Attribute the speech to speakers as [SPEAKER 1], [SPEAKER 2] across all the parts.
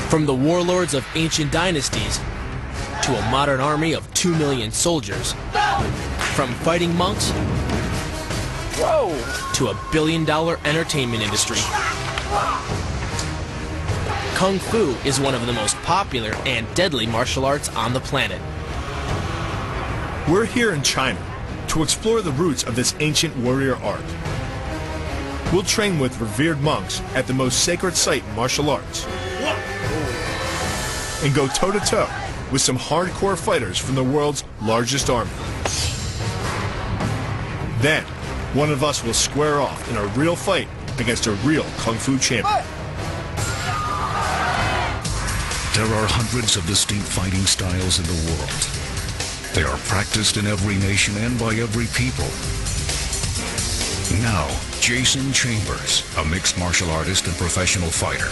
[SPEAKER 1] From the warlords of ancient dynasties to a modern army of 2 million soldiers, from fighting monks to a billion-dollar entertainment industry, Kung Fu is one of the most popular and deadly martial arts on the planet.
[SPEAKER 2] We're here in China to explore the roots of this ancient warrior art. We'll train with revered monks at the most sacred site in martial arts and go toe-to-toe with some hardcore fighters from the world's largest army. Then, one of us will square off in a real fight against a real Kung Fu champion.
[SPEAKER 3] There are hundreds of distinct fighting styles in the world. They are practiced in every nation and by every people. Now, Jason Chambers, a mixed martial artist and professional fighter,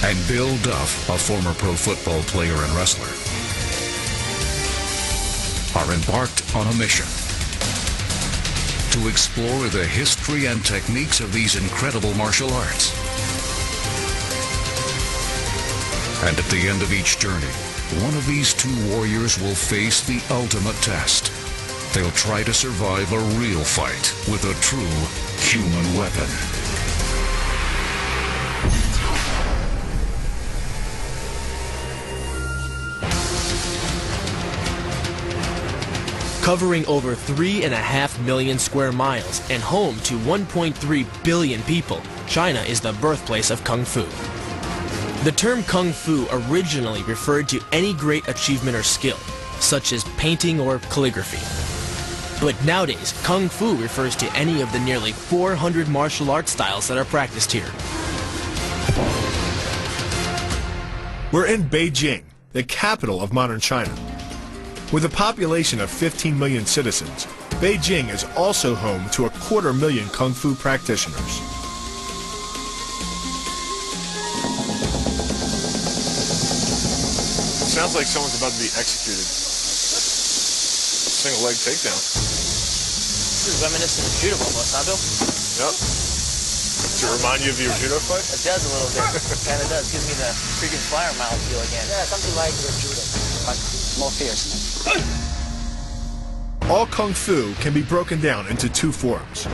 [SPEAKER 3] and Bill Duff, a former pro football player and wrestler, are embarked on a mission to explore the history and techniques of these incredible martial arts. And at the end of each journey, one of these two warriors will face the ultimate test. They'll try to survive a real fight with a true human weapon.
[SPEAKER 1] Covering over 3.5 million square miles and home to 1.3 billion people, China is the birthplace of Kung Fu. The term Kung Fu originally referred to any great achievement or skill, such as painting or calligraphy. But nowadays, Kung Fu refers to any of the nearly 400 martial arts styles that are practiced here.
[SPEAKER 2] We're in Beijing, the capital of modern China. With a population of 15 million citizens, Beijing is also home to 250,000 Kung Fu practitioners.
[SPEAKER 4] Sounds like someone's about to be executed. Single leg takedown.
[SPEAKER 5] This is reminiscent of judo almost, huh, Bill?
[SPEAKER 4] Yep. Does it remind you of your judo fight?
[SPEAKER 5] It does a little bit. Kind of does. Gives me the freaking flyer mouth feel again. Yeah, something like the judo, but more fierce.
[SPEAKER 2] All Kung Fu can be broken down into two forms.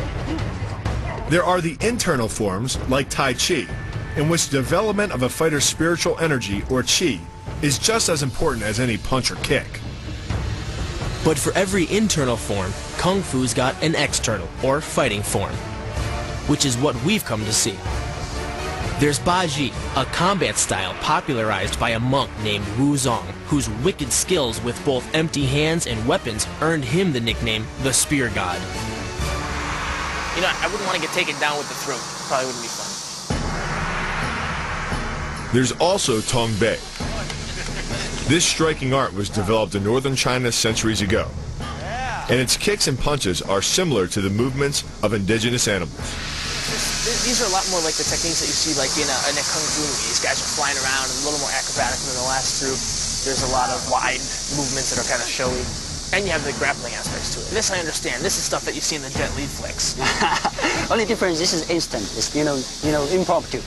[SPEAKER 2] There are the internal forms, like Tai Chi, in which the development of a fighter's spiritual energy, or Qi, is just as important as any punch or kick.
[SPEAKER 1] But for every internal form, Kung Fu's got an external, or fighting form, which is what we've come to see. There's Baji, a combat style popularized by a monk named Wu Zong, whose wicked skills with both empty hands and weapons earned him the nickname the Spear God.
[SPEAKER 5] You know, I wouldn't want to get taken down with the throat. Probably wouldn't be fun.
[SPEAKER 2] There's also Tong Bei. This striking art was developed in northern China centuries ago, and its kicks and punches are similar to the movements of indigenous animals.
[SPEAKER 5] These are a lot more like the techniques that you see like in a Kung Fu movie. These guys are flying around and a little more acrobatic than the last group. There's a lot of wide movements that are kind of showy. And you have the grappling aspects to it. This I understand. This is stuff that you see in the Jet Li flicks.
[SPEAKER 6] Only difference, this is instant. It's, you know, impromptu.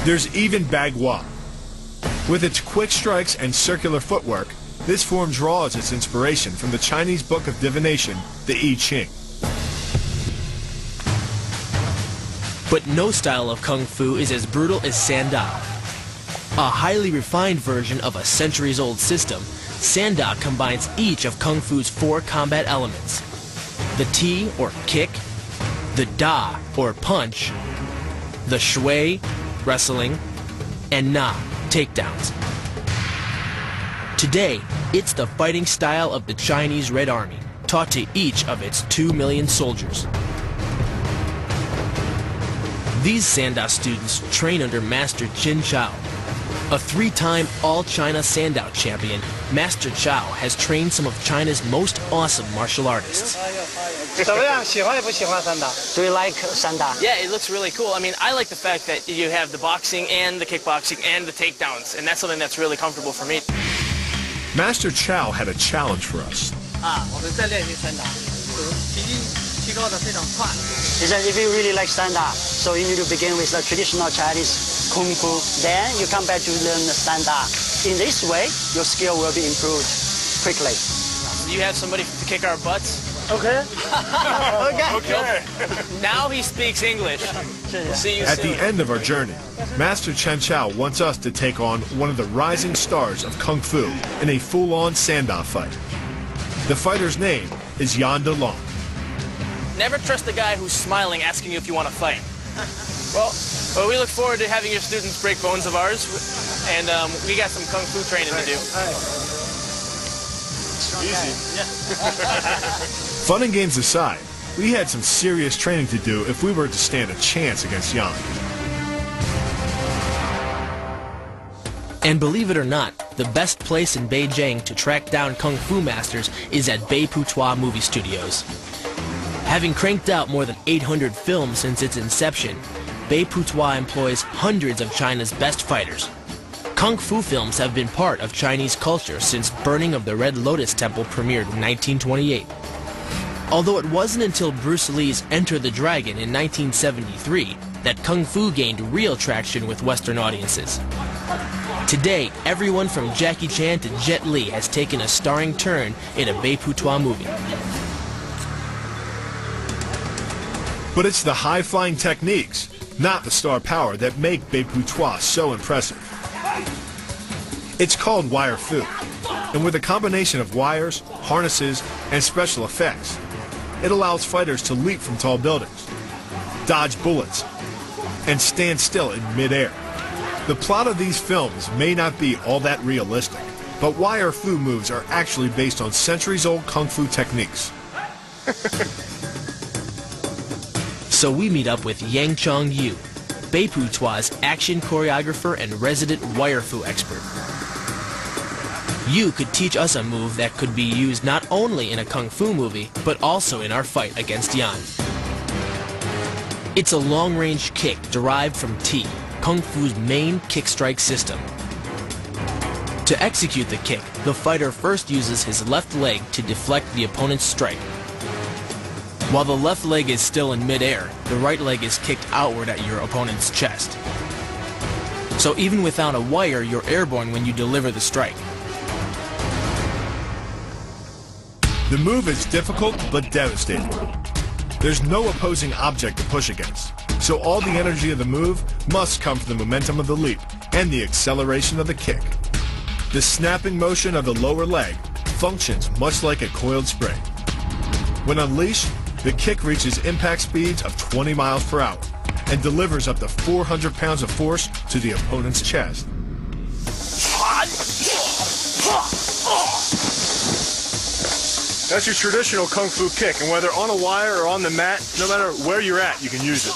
[SPEAKER 2] There's even Bagua. With its quick strikes and circular footwork, this form draws its inspiration from the Chinese book of divination, the I Ching.
[SPEAKER 1] But no style of Kung Fu is as brutal as Sanda. A highly refined version of a centuries-old system, Sanda combines each of Kung Fu's 4 combat elements: the Ti, or kick, the Da, or punch, the Shui, wrestling, and Na, takedowns. Today, it's the fighting style of the Chinese Red Army, taught to each of its 2 million soldiers. These Sanda students train under Master Qin Chao. A 3-time All-China Sandao champion, Master Chao has trained some of China's most awesome martial artists.
[SPEAKER 6] Do you like Sanda?
[SPEAKER 5] Yeah, it looks really cool. I mean, I like the fact that you have the boxing and the kickboxing and the takedowns, and that's something that's really comfortable for me.
[SPEAKER 2] Master Chao had a challenge for us.
[SPEAKER 6] Is that if you really like standard, so you need to begin with the traditional Chinese Kung Fu, then you come back to learn the standard. In this way, your skill will be improved quickly.
[SPEAKER 5] You have somebody to kick our butts?
[SPEAKER 6] Okay.
[SPEAKER 4] Okay.
[SPEAKER 5] Now he speaks English. We'll see you
[SPEAKER 2] At
[SPEAKER 5] soon.
[SPEAKER 2] the end of our journey, Master Chen Chao wants us to take on one of the rising stars of Kung Fu in a full-on stand-off fight. The fighter's name is Yan DeLong.
[SPEAKER 5] Never trust the guy who's smiling asking you if you want to fight. Well, we look forward to having your students break bones of ours, and we got some Kung Fu training to do.
[SPEAKER 4] Easy.
[SPEAKER 2] Fun and games aside, we had some serious training to do if we were to stand a chance against Yan.
[SPEAKER 1] And believe it or not, the best place in Beijing to track down Kung Fu masters is at Beiputua Movie Studios. Having cranked out more than 800 films since its inception, Beiputua employs hundreds of China's best fighters. Kung Fu films have been part of Chinese culture since Burning of the Red Lotus Temple premiered in 1928. Although it wasn't until Bruce Lee's Enter the Dragon in 1973 that Kung Fu gained real traction with Western audiences. Today, everyone from Jackie Chan to Jet Li has taken a starring turn in a Beiputua movie.
[SPEAKER 2] But it's the high-flying techniques, not the star power, that make Beiputua so impressive. It's called Wire Fu, and with a combination of wires, harnesses, and special effects, it allows fighters to leap from tall buildings, dodge bullets, and stand still in midair. The plot of these films may not be all that realistic, but Wire Fu moves are actually based on centuries-old Kung Fu techniques.
[SPEAKER 1] So we meet up with Yang Chong Yu, Beiputua's action choreographer and resident Wire Fu expert. Yu could teach us a move that could be used not only in a Kung Fu movie, but also in our fight against Yan. It's a long-range kick derived from Ti, Kung Fu's main kick-strike system. To execute the kick, the fighter first uses his left leg to deflect the opponent's strike. While the left leg is still in midair, the right leg is kicked outward at your opponent's chest. So even without a wire, you're airborne when you deliver the strike.
[SPEAKER 2] The move is difficult but devastating. There's no opposing object to push against, so all the energy of the move must come from the momentum of the leap and the acceleration of the kick. The snapping motion of the lower leg functions much like a coiled spring. When unleashed, the kick reaches impact speeds of 20 miles per hour and delivers up to 400 pounds of force to the opponent's chest.
[SPEAKER 4] That's your traditional Kung Fu kick, and whether on a wire or on the mat, no matter where you're at, you can use it.